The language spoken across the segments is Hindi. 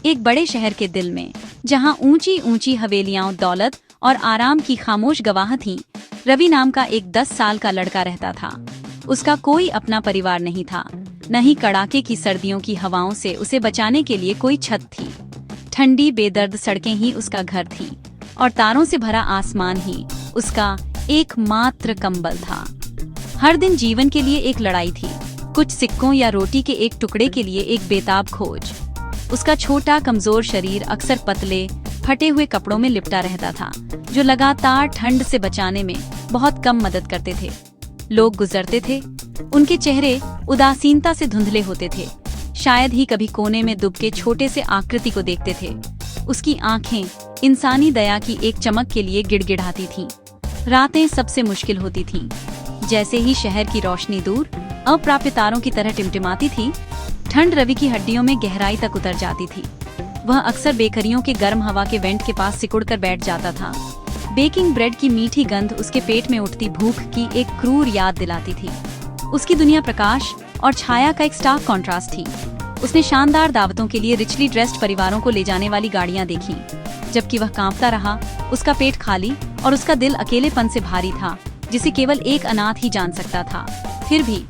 एक बड़े शहर के दिल में, जहां ऊंची ऊंची हवेलियां, दौलत और आराम की खामोश गवाह थीं, रवि नाम का एक 10 साल का लड़का रहता था। उसका कोई अपना परिवार नहीं था, न ही कड़ाके की सर्दियों की हवाओं से उसे बचाने के लिए कोई छत थी। ठंडी बेदर्द सड़कें ही उसका घर थी और तारों से भरा आसमान ही उसका एकमात्र कंबल था। हर दिन जीवन के लिए एक लड़ाई थी, कुछ सिक्कों या रोटी के एक टुकड़े के लिए एक बेताब खोज। उसका छोटा कमजोर शरीर अक्सर पतले फटे हुए कपड़ों में लिपटा रहता था, जो लगातार ठंड से बचाने में बहुत कम मदद करते थे। लोग गुजरते थे, उनके चेहरे उदासीनता से धुंधले होते थे, शायद ही कभी कोने में दुबके छोटे से आकृति को देखते थे। उसकी आंखें इंसानी दया की एक चमक के लिए गिड़गिड़ाती थीं। रातें सबसे मुश्किल होती थीं। जैसे ही शहर की रोशनी दूर अप्राप्य तारों की तरह टिमटिमाती थी, ठंड रवि की हड्डियों में गहराई तक उतर जाती थी। वह अक्सर बेकरियों के गर्म हवा के वेंट के पास सिकुड़कर बैठ जाता था। बेकिंग ब्रेड की मीठी गंध उसके पेट में उठती भूख की एक क्रूर याद दिलाती थी। उसकी दुनिया प्रकाश और छाया का एक स्टार्क कॉन्ट्रास्ट थी। उसने शानदार दावतों के लिए रिचली ड्रेस्ड परिवारों को ले जाने वाली गाड़ियां देखी, जबकि वह कांपता रहा, उसका पेट खाली और उसका दिल अकेलेपन से भारी था, जिसे केवल एक अनाथ ही जान सकता था। फिर भी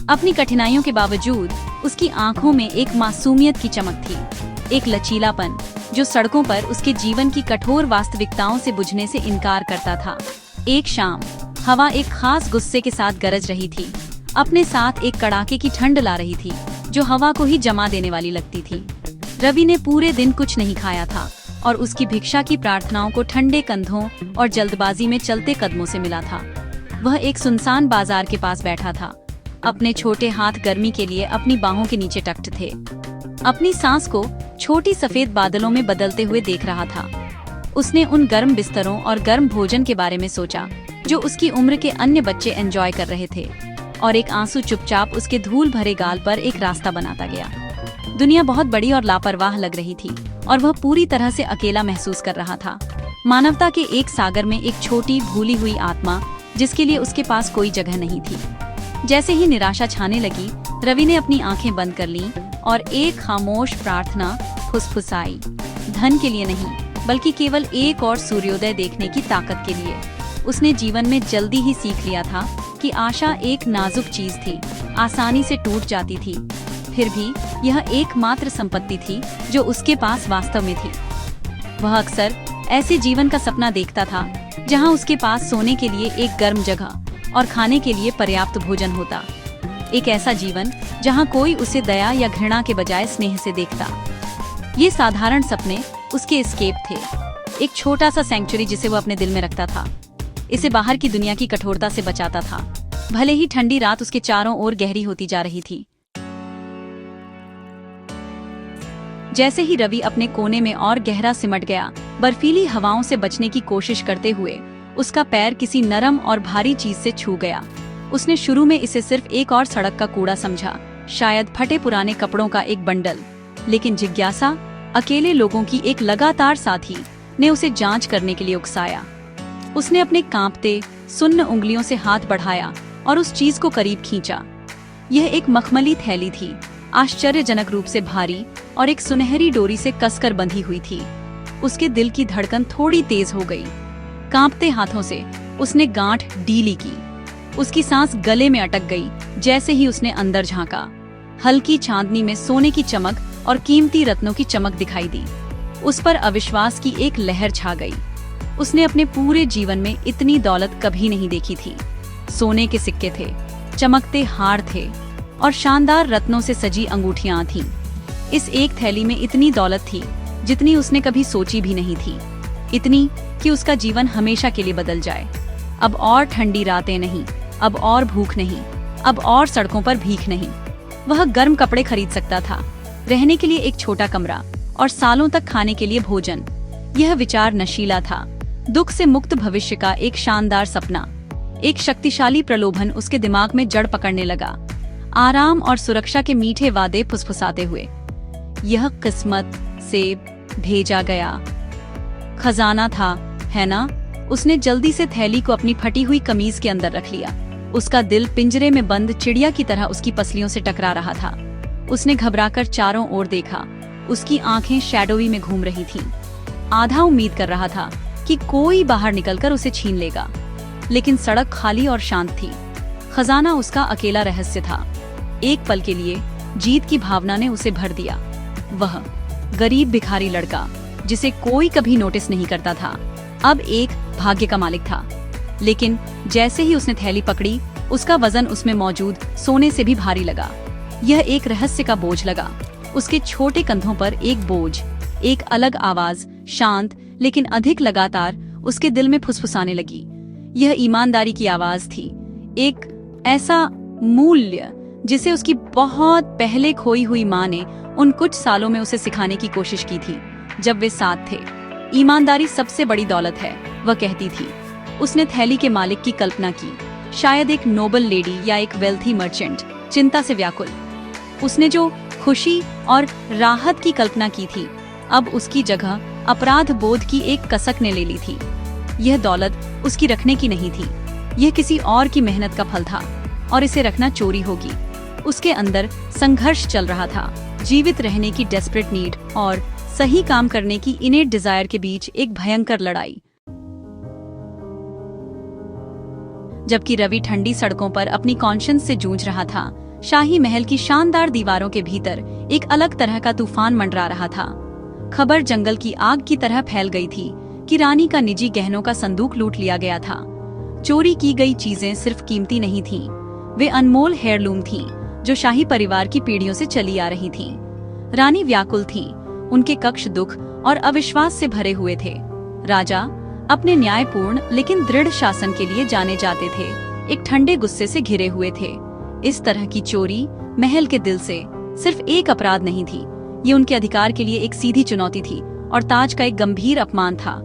अपनी कठिनाइयों के बावजूद उसकी आंखों में एक मासूमियत की चमक थी, एक लचीलापन जो सड़कों पर उसके जीवन की कठोर वास्तविकताओं से बुझने से इनकार करता था। एक शाम हवा एक खास गुस्से के साथ गरज रही थी, अपने साथ एक कड़ाके की ठंड ला रही थी जो हवा को ही जमा देने वाली लगती थी। रवि ने पूरे दिन कुछ नहीं खाया था और उसकी भिक्षा की प्रार्थनाओं को ठंडे कंधों और जल्दबाजी में चलते कदमों से मिला था। वह एक सुनसान बाजार के पास बैठा था, अपने छोटे हाथ गर्मी के लिए अपनी बाहों के नीचे टक्ट थे, अपनी सांस को छोटी सफेद बादलों में बदलते हुए देख रहा था। उसने उन गर्म बिस्तरों और गर्म भोजन के बारे में सोचा जो उसकी उम्र के अन्य बच्चे एंजॉय कर रहे थे, और एक आंसू चुपचाप उसके धूल भरे गाल पर एक रास्ता बनाता गया। दुनिया बहुत बड़ी और लापरवाह लग रही थी और वह पूरी तरह से अकेला महसूस कर रहा था। मानवता के एक सागर में एक छोटी भूली हुई आत्मा, जिसके लिए उसके पास कोई जगह नहीं थी। जैसे ही निराशा छाने लगी, रवि ने अपनी आंखें बंद कर लीं और एक खामोश प्रार्थना फुसफुसाई। धन के लिए नहीं, बल्कि केवल एक और सूर्योदय देखने की ताकत के लिए। उसने जीवन में जल्दी ही सीख लिया था कि आशा एक नाजुक चीज थी, आसानी से टूट जाती थी। फिर भी यह एकमात्र संपत्ति थी जो उसके पास वास्तव में थी। वह अक्सर ऐसे जीवन का सपना देखता था जहां उसके पास सोने के लिए एक गर्म जगह और खाने के लिए पर्याप्त भोजन होता। एक ऐसा जीवन जहां कोई उसे दया या घृणा के बजाय स्नेह से देखता। ये साधारण सपने उसके एस्केप थे, एक छोटा सा सैंक्चुरी जिसे वो अपने दिल में रखता था। इसे बाहर की दुनिया की कठोरता से बचाता था, भले ही ठंडी रात उसके चारों ओर गहरी होती जा रही थी। जैसे ही रवि अपने कोने में और गहरा सिमट गया, बर्फीली हवाओं से बचने की कोशिश करते हुए उसका पैर किसी नरम और भारी चीज से छू गया। उसने शुरू में इसे सिर्फ एक और सड़क का कूड़ा समझा, शायद फटे पुराने कपड़ों का एक बंडल, लेकिन जिज्ञासा, अकेले लोगों की एक लगातार साथी, ने उसे जांच करने के लिए उकसाया। उसने अपने कांपते सुन्न उंगलियों से हाथ बढ़ाया और उस चीज को करीब खींचा। यह एक मखमली थैली थी, आश्चर्यजनक रूप से भारी और एक सुनहरी डोरी से कसकर बंधी हुई थी। उसके दिल की धड़कन थोड़ी तेज हो गई। कांपते हाथों से उसने गांठ ढीली की। उसकी सांस गले में अटक गई जैसे ही उसने अंदर झांका। हल्की चांदनी में सोने की चमक और कीमती रत्नों की चमक दिखाई दी। उस पर अविश्वास की एक लहर छा गई। उसने अपने पूरे जीवन में इतनी दौलत कभी नहीं देखी थी। सोने के सिक्के थे, चमकते हार थे और शानदार रत्नों से सजी अंगूठियां थीं। इस एक थैली में इतनी दौलत थी जितनी उसने कभी सोची भी नहीं थी, इतनी कि उसका जीवन हमेशा के लिए बदल जाए। अब और ठंडी रातें नहीं, अब और भूख नहीं, अब और सड़कों पर भीख नहीं। वह गर्म कपड़े खरीद सकता था, रहने के लिए एक छोटा कमरा और सालों तक खाने के लिए भोजन। यह विचार नशीला था, दुख से मुक्त भविष्य का एक शानदार सपना। एक शक्तिशाली प्रलोभन उसके दिमाग में जड़ पकड़ने लगा, आराम और सुरक्षा के मीठे वादे फुसफुसाते हुए। यह किस्मत से भेजा गया खजाना था, है ना? उसने जल्दी से थैली को अपनी फटी हुई कमीज के अंदर रख लिया। उसका दिल पिंजरे में बंद चिड़िया की तरह उसकी पसलियों से टकरा रहा था। उसने घबराकर चारों ओर देखा, उसकी आंखें शैडोवी में घूम रही थीं। आधा उम्मीद कर रहा था कि कोई बाहर निकलकर उसे छीन लेगा, लेकिन सड़क खाली और शांत थी। खजाना उसका अकेला रहस्य था। एक पल के लिए जीत की भावना ने उसे भर दिया। वह गरीब भिखारी लड़का जिसे कोई कभी नोटिस नहीं करता था, अब एक भाग्य का मालिक था। लेकिन जैसे ही उसने थैली पकड़ी, उसका वजन उसमें मौजूद सोने से भी भारी लगा। यह एक रहस्य का बोझ लगा। उसके छोटे कंधों पर एक बोझ, एक अलग आवाज, शांत लेकिन अधिक लगातार, उसके दिल में फुसफुसाने लगी। यह ईमानदारी की आवाज थी, एक ऐसा मूल्य जिसे उसकी बहुत पहले खोई हुई माँ ने उन कुछ सालों में उसे सिखाने की कोशिश की थी जब वे साथ थे। ईमानदारी सबसे बड़ी दौलत है, वह कहती थी। उसने थैली के मालिक की कल्पना की, शायद एक नोबल लेडी या एक वेल्थी मर्चेंट, चिंता से व्याकुल। उसने जो खुशी और राहत की कल्पना की थी, अब उसकी जगह अपराध बोध की एक कसक ने ले ली थी। यह दौलत उसकी रखने की नहीं थी, यह किसी और की मेहनत का फल था, और इसे रखना चोरी होगी। उसके अंदर संघर्ष चल रहा था, जीवित रहने की डेस्परेट नीड और सही काम करने की इनेट डिजायर के बीच एक भयंकर लड़ाई। जबकि रवि ठंडी सड़कों पर अपनी कॉन्शियंस से जूझ रहा था, शाही महल की शानदार दीवारों के भीतर एक अलग तरह का तूफान मंडरा रहा था। खबर जंगल की आग की तरह फैल गई थी कि रानी का निजी गहनों का संदूक लूट लिया गया था। चोरी की गई चीजें सिर्फ कीमती नहीं थीं, वे अनमोल हेयरलूम थीं, जो शाही परिवार की पीढ़ियों से चली आ रही थीं। रानी व्याकुल थी, उनके कक्ष दुख और अविश्वास से भरे हुए थे। राजा अपने न्यायपूर्ण लेकिन दृढ़ शासन के लिए जाने जाते थे, एक ठंडे गुस्से से घिरे हुए थे। इस तरह की चोरी महल के दिल से सिर्फ एक अपराध नहीं थी, ये उनके अधिकार के लिए एक सीधी चुनौती थी और ताज का एक गंभीर अपमान था।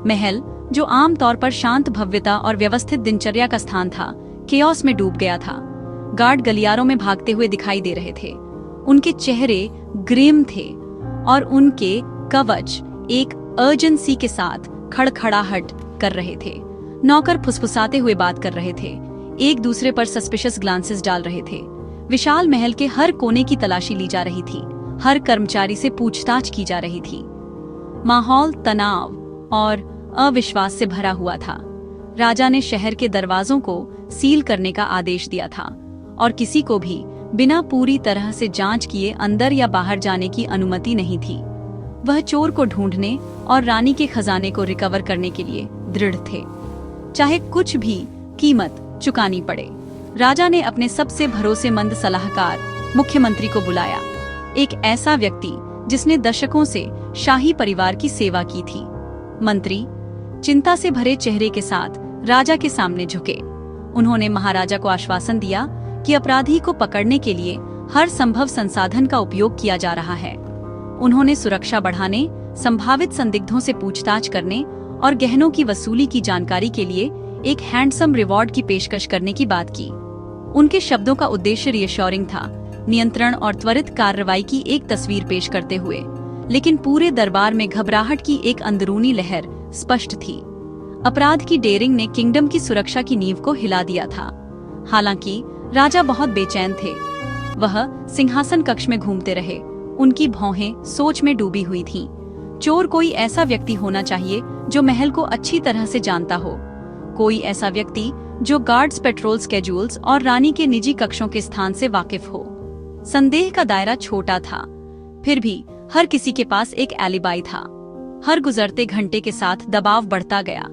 महल, जो आम तौर पर शांत भव्यता और व्यवस्थित दिनचर्या का स्थान था, केओस में डूब गया था। गार्ड गलियारों में भागते हुए दिखाई दे रहे थे, उनके चेहरे ग्रिम थे और उनके कवच एक अर्जेंसी के साथ खड़खड़ाहट कर रहे थे। नौकर फुसफुसाते हुए बात कर रहे थे, एक दूसरे पर सस्पिशियस ग्लांसेस डाल रहे थे। विशाल महल के हर कोने की तलाशी ली जा रही थी, हर कर्मचारी से पूछताछ की जा रही थी। माहौल तनाव और अविश्वास से भरा हुआ था। राजा ने शहर के दरवाजों को सील करने का आदेश दिया था और किसी को भी बिना पूरी तरह से जांच किए अंदर या बाहर जाने की अनुमति नहीं थी। वह चोर को ढूंढने और रानी के खजाने को रिकवर करने के लिए दृढ़ थे, चाहे कुछ भी कीमत चुकानी पड़े। राजा ने अपने सबसे भरोसेमंद सलाहकार मुख्यमंत्री को बुलाया, एक ऐसा व्यक्ति जिसने दशकों से शाही परिवार की सेवा की थी। मंत्री चिंता से भरे चेहरे के साथ राजा के सामने झुके। उन्होंने महाराजा को आश्वासन दिया कि अपराधी को पकड़ने के लिए हर संभव संसाधन का उपयोग किया जा रहा है। उन्होंने सुरक्षा बढ़ाने, संभावित संदिग्धों से पूछताछ करने और गहनों की वसूली की जानकारी के लिए एक हैंडसम रिवॉर्ड की पेशकश करने की बात की। उनके शब्दों का उद्देश्य रियश्योरिंग था, नियंत्रण और त्वरित कार्रवाई की एक तस्वीर पेश करते हुए, लेकिन पूरे दरबार में घबराहट की एक अंदरूनी लहर स्पष्ट थी। अपराध की डेयरिंग ने किंगडम की सुरक्षा की नींव को हिला दिया था। हालांकि राजा बहुत बेचैन थे। वह सिंहासन कक्ष में घूमते रहे, उनकी भौहें सोच में डूबी हुई थीं। चोर कोई ऐसा व्यक्ति होना चाहिए जो महल को अच्छी तरह से जानता हो, कोई ऐसा व्यक्ति जो गार्ड्स, पेट्रोल स्केड्यूल्स और रानी के निजी कक्षों के स्थान से वाकिफ हो। संदेह का दायरा छोटा था, फिर भी हर किसी के पास एक एलिबाई था। हर गुजरते घंटे के साथ दबाव बढ़ता गया।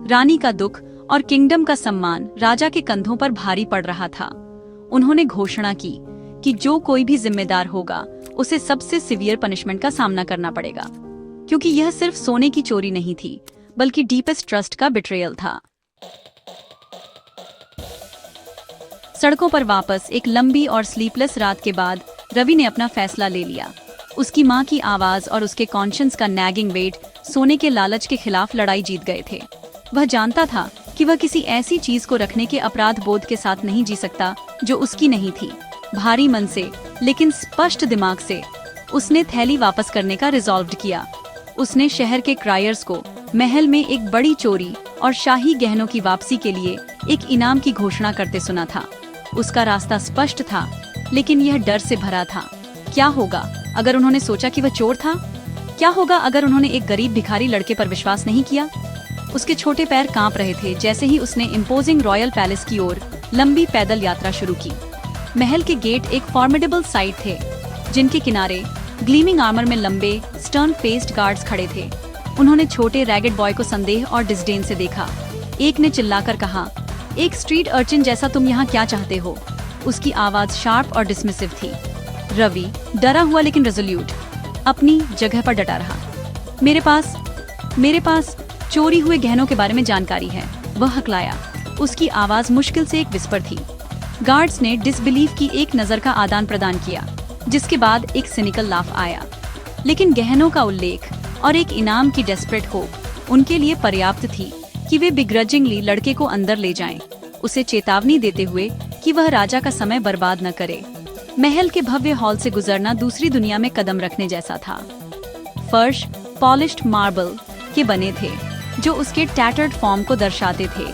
रानी का दुख और किंगडम का सम्मान राजा के कंधों पर भारी पड़ रहा था। उन्होंने घोषणा की कि जो कोई भी जिम्मेदार होगा उसे सबसे सीवियर पनिशमेंट का सामना करना पड़ेगा, क्योंकि यह सिर्फ सोने की चोरी नहीं थी, बल्कि डीपेस्ट ट्रस्ट का बिट्रेयल था। सड़कों पर वापस एक लंबी और स्लीपलेस रात के बाद रवि ने अपना फैसला ले लिया। उसकी माँ की आवाज और उसके कॉन्शियंस का नैगिंग वेट सोने के लालच के खिलाफ लड़ाई जीत गए थे। वह जानता था कि वह किसी ऐसी चीज को रखने के अपराध बोध के साथ नहीं जी सकता जो उसकी नहीं थी। भारी मन से लेकिन स्पष्ट दिमाग से उसने थैली वापस करने का रिजॉल्व किया। उसने शहर के क्रायर्स को महल में एक बड़ी चोरी और शाही गहनों की वापसी के लिए एक इनाम की घोषणा करते सुना था। उसका रास्ता स्पष्ट था, लेकिन यह डर से भरा था क्या होगा अगर उन्होंने सोचा कि वह चोर था? क्या होगा अगर उन्होंने एक गरीब भिखारी लड़के पर विश्वास नहीं किया? उसके छोटे पैर कांप रहे थे जैसे ही उसने इम्पोजिंग रॉयल पैलेस की ओर लंबी पैदल यात्रा शुरू की। महल के गेट एक फॉर्मिडेबल साइट थे, जिनके किनारे ग्लीमिंग आर्मर में लंबे स्टर्न फेस्ड गार्ड्स खड़े थे। उन्होंने छोटे रैगेड बॉय को संदेह और डिस्डेन से देखा। एक ने चिल्लाकर कहा, एक स्ट्रीट अर्चिन जैसा तुम यहाँ क्या चाहते हो? उसकी आवाज शार्प और डिसमिसिव थी। रवि डरा हुआ लेकिन रेजोल्यूट अपनी जगह पर डटा रहा। मेरे पास चोरी हुए गहनों के बारे में जानकारी है, वह हकलाया। उसकी आवाज मुश्किल से एक विस्पर थी। गार्ड्स ने डिसबिलीफ की एक नजर का आदान प्रदान किया, जिसके बाद एक सिनिकल लाफ आया। लेकिन गहनों का उल्लेख और एक इनाम की डेस्परेट होप उनके लिए पर्याप्त थी कि वे बिग्रजिंगली लड़के को अंदर ले जाएं, उसे चेतावनी देते हुए कि वह राजा का समय बर्बाद न करे। महल के भव्य हॉल से गुजरना दूसरी दुनिया में कदम रखने जैसा था। फर्श पॉलिश्ड मार्बल के बने थे जो उसके टैटर्ड फॉर्म को दर्शाते थे,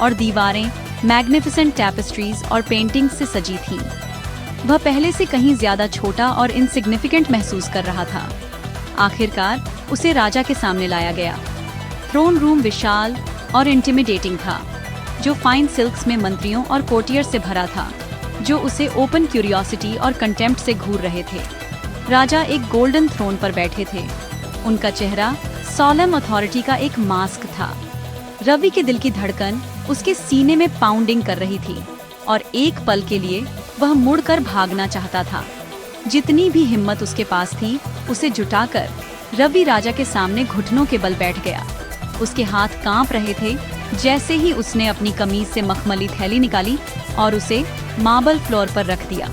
और दीवारें मैग्निफिसेंट टैपेस्ट्रीज और पेंटिंग्स से सजी थीं। वह पहले से कहीं ज्यादा छोटा और इनसिग्निफिकेंट महसूस कर रहा था। आखिरकार उसे राजा के सामने लाया गया। थ्रोन रूम विशाल और इंटिमिडेटिंग था, जो फाइन सिल्क्स में मंत्रियों और कोर्टियर से भरा था, जो उसे ओपन क्यूरियोसिटी और कंटेम्प्ट से घूर रहे थे। राजा एक गोल्डन थ्रोन पर बैठे थे। उनका चेहरा सॉलम अथॉरिटी का एक मास्क था। रवि के दिल की धड़कन उसके सीने में पाउंडिंग कर रही थी, और एक पल के लिए वह मुड़कर भागना चाहता था। जितनी भी हिम्मत उसके पास थी, उसे जुटाकर रवि राजा के सामने घुटनों के बल बैठ गया। उसके हाथ कांप रहे थे जैसे ही उसने अपनी कमीज से मखमली थैली निकाली और उसे मार्बल फ्लोर पर रख दिया।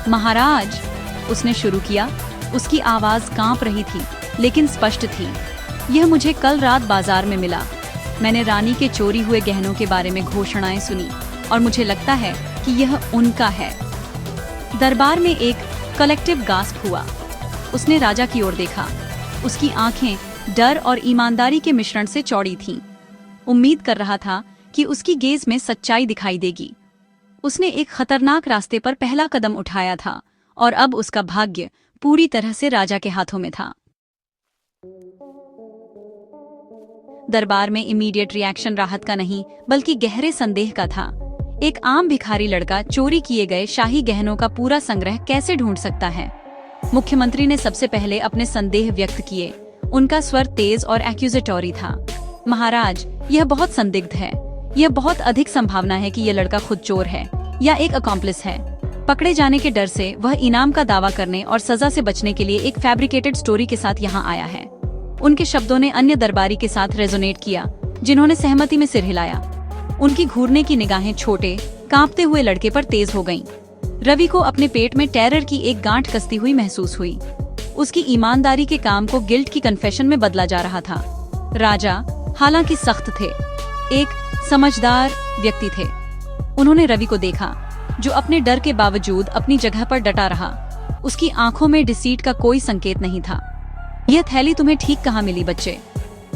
महाराज, उसने शुरू किया। उसकी आवाज कांप रही थी लेकिन स्पष्ट थी। यह मुझे कल रात बाजार में मिला। मैंने रानी के चोरी हुए गहनों के बारे में घोषणाएं सुनी और मुझे लगता है कि यह उनका है। दरबार में एक कलेक्टिव गास्प हुआ। उसने राजा की ओर देखा। उसकी आंखें डर और ईमानदारी के मिश्रण से चौड़ी थीं। उम्मीद कर रहा था कि उसकी गेज में सच्चाई दिखाई देगी। उसने एक खतरनाक रास्ते पर पहला कदम उठाया था, और अब उसका भाग्य पूरी तरह से राजा के हाथों में था। दरबार में इमीडिएट रिएक्शन राहत का नहीं, बल्कि गहरे संदेह का था। एक आम भिखारी लड़का चोरी किए गए शाही गहनों का पूरा संग्रह कैसे ढूंढ सकता है? मुख्यमंत्री ने सबसे पहले अपने संदेह व्यक्त किए। उनका स्वर तेज और एक्यूजेटोरी था। महाराज, यह बहुत संदिग्ध है। यह बहुत अधिक संभावना है कि यह लड़का खुद चोर है या एक अकॉम्प्लिस है। पकड़े जाने के डर से वह इनाम का दावा करने और सजा से बचने के लिए एक फैब्रिकेटेड स्टोरी के साथ यहाँ आया है। उनके शब्दों ने अन्य दरबारी के साथ रेजोनेट किया, जिन्होंने सहमति में सिर हिलाया। उनकी घूरने की निगाहें छोटे कांपते हुए लड़के पर तेज हो गईं। रवि को अपने पेट में टेरर की एक गांठ कसती हुई महसूस हुई। उसकी ईमानदारी के काम को गिल्ट की कन्फेशन में बदला जा रहा था। राजा हालांकि सख्त थे, एक समझदार व्यक्ति थे। उन्होंने रवि को देखा, जो अपने डर के बावजूद अपनी जगह पर डटा रहा। उसकी आंखों में डिसीट का कोई संकेत नहीं था। यह थैली तुम्हें ठीक कहाँ मिली बच्चे?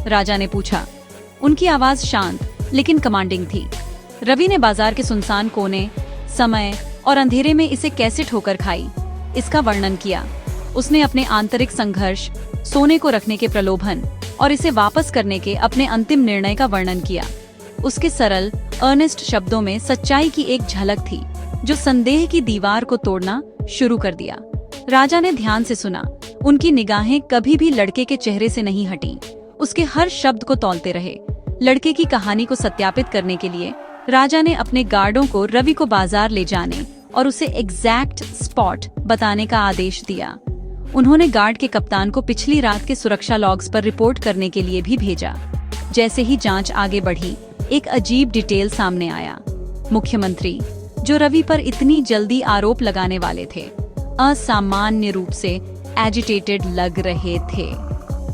राजा ने पूछा। उनकी आवाज शांत लेकिन कमांडिंग थी। रवि ने बाजार के सुनसान कोने, समय और अंधेरे में इसे कैसे ठोकर खाई, इसका वर्णन किया। उसने अपने आंतरिक संघर्ष, सोने को रखने के प्रलोभन और इसे वापस करने के अपने अंतिम निर्णय का वर्णन किया। उसके सरल, अर्नेस्ट शब्दों में सच्चाई की एक झलक थी, जो संदेह की दीवार को तोड़ना शुरू कर दिया। राजा ने ध्यान से सुना। उनकी निगाहें कभी भी लड़के के चेहरे से नहीं हटी, उसके हर शब्द को तौलते रहे। लड़के की कहानी को सत्यापित करने के लिए राजा ने अपने गार्डों को रवि को बाजार ले जाने और उसे एग्जैक्ट स्पॉट बताने का आदेश दिया। उन्होंने गार्ड के कप्तान को पिछली रात के सुरक्षा लॉग्स पर रिपोर्ट करने के लिए भी भेजा। जैसे ही जांच आगे बढ़ी, एक अजीब डिटेल सामने आया। मुख्यमंत्री, जो रवि पर इतनी जल्दी आरोप लगाने वाले थे, असामान्य रूप से एजिटेटेड लग रहे थे।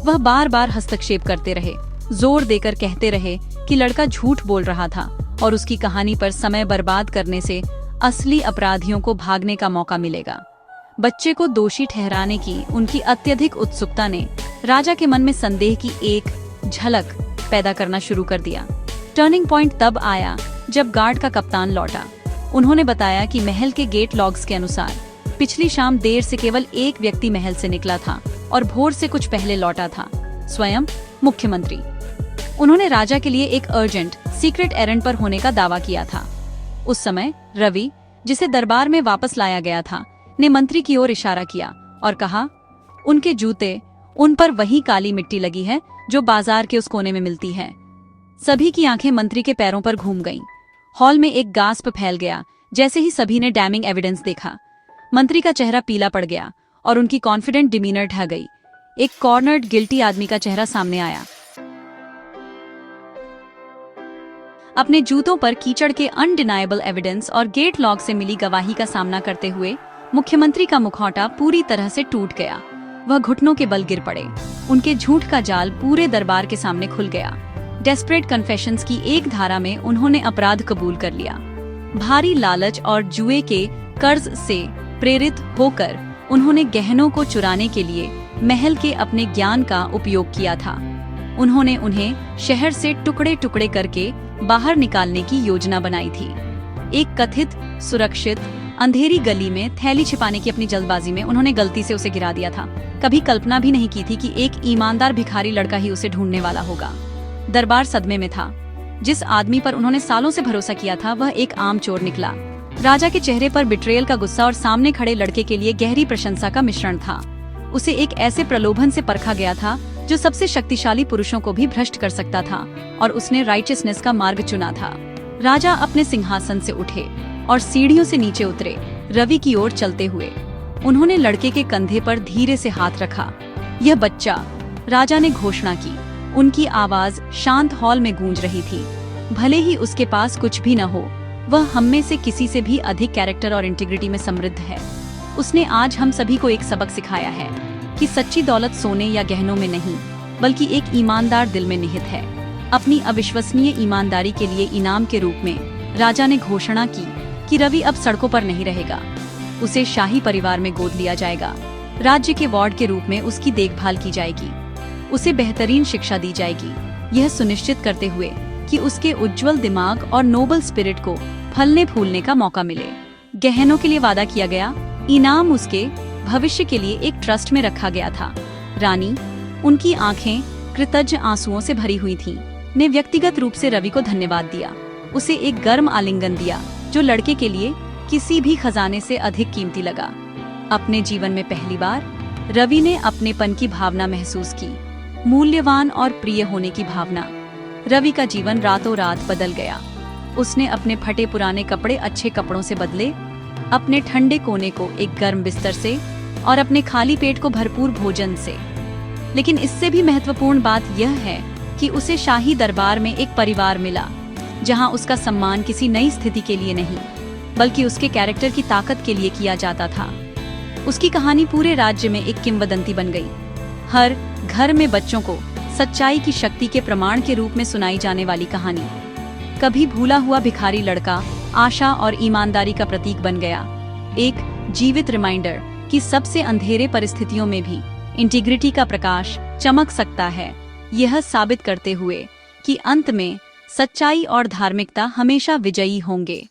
वह बार बार हस्तक्षेप करते रहे, जोर देकर कहते रहे कि लड़का झूठ बोल रहा था और उसकी कहानी पर समय बर्बाद करने से असली अपराधियों को भागने का मौका मिलेगा। बच्चे को दोषी ठहराने की उनकी अत्यधिक उत्सुकता ने राजा के मन में संदेह की एक झलक पैदा करना शुरू कर दिया। टर्निंग पॉइंट तब आया जब गार्ड का कप्तान लौटा। उन्होंने बताया कि महल के गेट लॉग्स के अनुसार पिछली शाम देर से केवल एक व्यक्ति महल से निकला था और भोर से कुछ पहले लौटा था, स्वयं मुख्यमंत्री। उन्होंने राजा के लिए एक अर्जेंट सीक्रेट एरेंड पर होने का दावा किया था। उस समय रवि, जिसे दरबार में वापस लाया गया था, ने मंत्री की ओर इशारा किया और कहा, उनके जूते, उन पर वही काली मिट्टी लगी है जो बाजार के उस कोने में मिलती है। सभी की आंखें मंत्री के पैरों पर घूम गईं। हॉल में एक गास्प फैल गया जैसे ही सभी ने डैमिंग एविडेंस देखा। मंत्री का चेहरा पीला पड़ गया और उनकी कॉन्फिडेंट डिमीनर ढह गई। एक कॉर्नर्ड गिल्टी आदमी का चेहरा सामने आया। अपने जूतों पर कीचड़ के अनडिनाएबल एविडेंस और गेट लॉग से मिली गवाही का सामना करते हुए मुख्यमंत्री का मुखौटा पूरी तरह से टूट गया। वह घुटनों के बल गिर पड़े। उनके झूठ का जाल पूरे दरबार के सामने खुल गया। डेस्परेट कन्फेशंस की एक धारा में उन्होंने अपराध कबूल कर लिया। भारी लालच और जुए के कर्ज से प्रेरित होकर उन्होंने गहनों को चुराने के लिए महल के अपने ज्ञान का उपयोग किया था। उन्होंने उन्हें शहर से टुकड़े टुकड़े करके बाहर निकालने की योजना बनाई थी। एक कथित सुरक्षित अंधेरी गली में थैली छिपाने की अपनी जल्दबाजी में उन्होंने गलती से उसे गिरा दिया था। कभी कल्पना भी नहीं की थी कि एक ईमानदार भिखारी लड़का ही उसे ढूंढने वाला होगा। दरबार सदमे में था। जिस आदमी पर उन्होंने सालों से भरोसा किया था वह एक आम चोर निकला। राजा के चेहरे पर बिट्रेयल का गुस्सा और सामने खड़े लड़के के लिए गहरी प्रशंसा का मिश्रण था। उसे एक ऐसे प्रलोभन से परखा गया था जो सबसे शक्तिशाली पुरुषों को भी भ्रष्ट कर सकता था, और उसने राइचियसनेस का मार्ग चुना था। राजा अपने सिंहासन से उठे और सीढ़ियों से नीचे उतरे, रवि की ओर चलते हुए। उन्होंने लड़के के कंधे पर धीरे से हाथ रखा। यह बच्चा, राजा ने घोषणा की। उनकी आवाज शांत हॉल में गूंज रही थी। भले ही उसके पास कुछ भी न हो, वह हम में से किसी से भी अधिक कैरेक्टर और इंटीग्रिटी में समृद्ध है। उसने आज हम सभी को एक सबक सिखाया है कि सच्ची दौलत सोने या गहनों में नहीं, बल्कि एक ईमानदार दिल में निहित है। अपनी अविश्वसनीय ईमानदारी के लिए इनाम के रूप में राजा ने घोषणा की कि रवि अब सड़कों पर नहीं रहेगा। उसे शाही परिवार में गोद लिया जाएगा। राज्य के वार्ड के रूप में उसकी देखभाल की जाएगी। उसे बेहतरीन शिक्षा दी जाएगी, यह सुनिश्चित करते हुए कि उसके उज्जवल दिमाग और नोबल स्पिरिट को फलने फूलने का मौका मिले। गहनों के लिए वादा किया गया, इनाम उसके भविष्य के लिए एक ट्रस्ट में रखा गया था। रानी, उनकी आंखें कृतज्ञ आंसुओं से भरी हुई थीं, ने व्यक्तिगत रूप से रवि को धन्यवाद दिया। उसे एक गर्म आलिंगन दिया जो लड़के के लिए किसी भी खजाने से अधिक कीमती लगा। अपने जीवन में पहली बार रवि ने अपनेपन की भावना महसूस की, मूल्यवान और प्रिय होने की भावना। रवि का जीवन रातों रात बदल गया। उसने अपने फटे पुराने कपड़े अच्छे कपड़ों से बदले, अपने ठंडे कोने को एक गर्म बिस्तर से और अपने खाली पेट को भरपूर भोजन से। लेकिन इससे भी महत्वपूर्ण बात यह है कि उसे शाही दरबार में एक परिवार मिला, जहां उसका सम्मान किसी नई स्थिति के लिए नहीं, बल्कि उसके कैरेक्टर की ताकत के लिए किया जाता था। उसकी कहानी पूरे राज्य में एक किंवदंती बन गई। हर घर में बच्चों को सच्चाई की शक्ति के प्रमाण के रूप में सुनाई जाने वाली कहानी। कभी भूला हुआ भिखारी लड़का आशा और ईमानदारी का प्रतीक बन गया। एक जीवित रिमाइंडर कि सबसे अंधेरे परिस्थितियों में भी इंटीग्रिटी का प्रकाश चमक सकता है, यह साबित करते हुए कि अंत में सच्चाई और धार्मिकता हमेशा विजयी होंगे।